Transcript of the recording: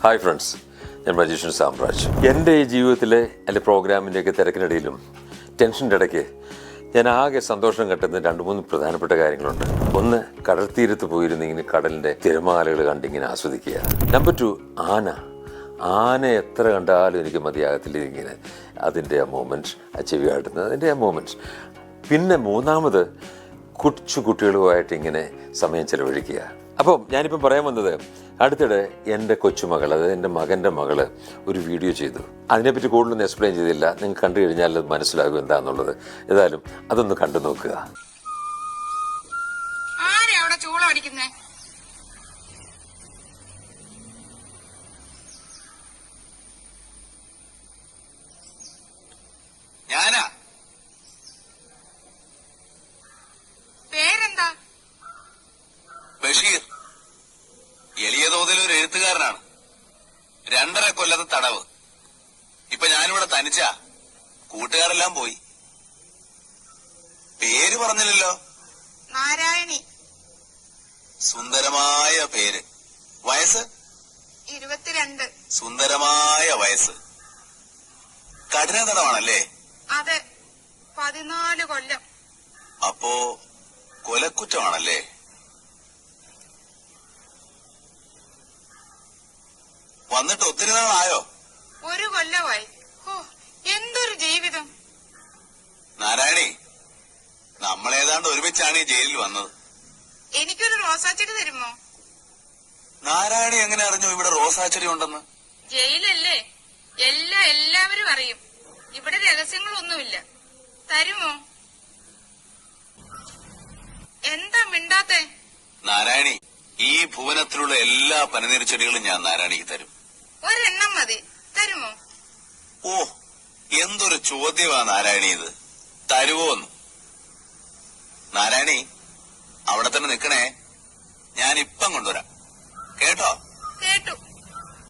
Hi friends, ഞാൻ magician Samraj. എൻ്റെ ഈ ജീവിതത്തിലെ അല്ലെ പ്രോഗ്രാമിൻ്റെയൊക്കെ തിരക്കിനിടയിലും ടെൻഷൻ്റെ ഇടയ്ക്ക് ഞാൻ ആകെ സന്തോഷം കെട്ടുന്ന 2-3 പ്രധാനപ്പെട്ട കാര്യങ്ങളുണ്ട്. ഒന്ന്, കടൽ തീരത്ത് പോയിരുന്ന് ഇങ്ങനെ കടലിൻ്റെ തിരമാലകൾ കണ്ടിങ്ങനെ ആസ്വദിക്കുക. നമ്പർ 2, ആന എത്ര കണ്ടാലും എനിക്ക് മതിയാകത്തില്ല ഇങ്ങനെ അതിൻ്റെ ആ മൂമെൻറ്റ്സ്, ആ ചെവി ആട്ടുന്നത് അതിൻ്റെ ആ മൂമെൻറ്റ്സ്. പിന്നെ മൂന്നാമത്, കൊച്ചു കുട്ടികളുമായിട്ട് ഇങ്ങനെ സമയം ചെലവഴിക്കുക. അപ്പം ഞാനിപ്പം പറയാൻ വന്നത്, അടുത്തിടെ എൻ്റെ കൊച്ചുമകൾ, അതായത് എൻ്റെ മകൻ്റെ മകള് ഒരു വീഡിയോ ചെയ്തു. അതിനെപ്പറ്റി കൂടുതലൊന്നും എക്സ്പ്ലെയിൻ ചെയ്തില്ല. നിങ്ങൾക്ക് കണ്ടു കഴിഞ്ഞാൽ അത് മനസ്സിലാകും എന്താണെന്നുള്ളത്. ഏതായാലും അതൊന്ന് കണ്ടു നോക്കുക. ഞാനാ. പേരെന്താ? ബഷീർ. എളിയ തോതിൽ ഒരു എഴുത്തുകാരനാണ്. 2.5 കൊല്ലത്തെ തടവ്. ഇപ്പൊ ഞാനിവിടെ തനിച്ചാ. കൂട്ടുകാരെല്ലാം പോയി. പേര് പറഞ്ഞില്ലല്ലോ. നാരായണി. സുന്ദരമായ പേര്. വയസ്സ് 22. സുന്ദരമായ വയസ്സ്. കഠിന തടവാണല്ലേ? അതെ, 14 കൊല്ലം. അപ്പോ കൊലക്കുറ്റമാണല്ലേ? വന്നിട്ട് ഒത്തിരി നാളായോ? 1 കൊല്ലമായി. ഓ, എന്തൊരു ജീവിതം. നാരായണി, നമ്മളേതാണ്ട് ഒരുമിച്ചാണ് ഈ ജയിലിൽ വന്നത്. എനിക്കൊരു റോസാച്ചെടി തരുമോ? നാരായണി എങ്ങനെ അറിഞ്ഞു ഇവിടെ റോസാച്ചെടി ഉണ്ടെന്ന്? ജയിലല്ലേ, എല്ലാവരും അറിയും. ഇവിടെ രഹസ്യങ്ങളൊന്നുമില്ല. തരുമോ? എന്താ മിണ്ടാത്തെ? നാരായണി, ഈ ഭുവനത്തിലുള്ള എല്ലാ പനിനീർ ചെടികളും ഞാൻ നാരായണിക്ക് തരും. ഒരെണ്ണം മതി. തരുമോ? ഓ, എന്തൊരു ചോദ്യമാ നാരായണി ഇത്. തരുവോന്ന്? നാരായണി, അവിടെ തന്നെ നിക്കണേ. ഞാനിപ്പം കൊണ്ടുവരാം. കേട്ടോ? കേട്ടു.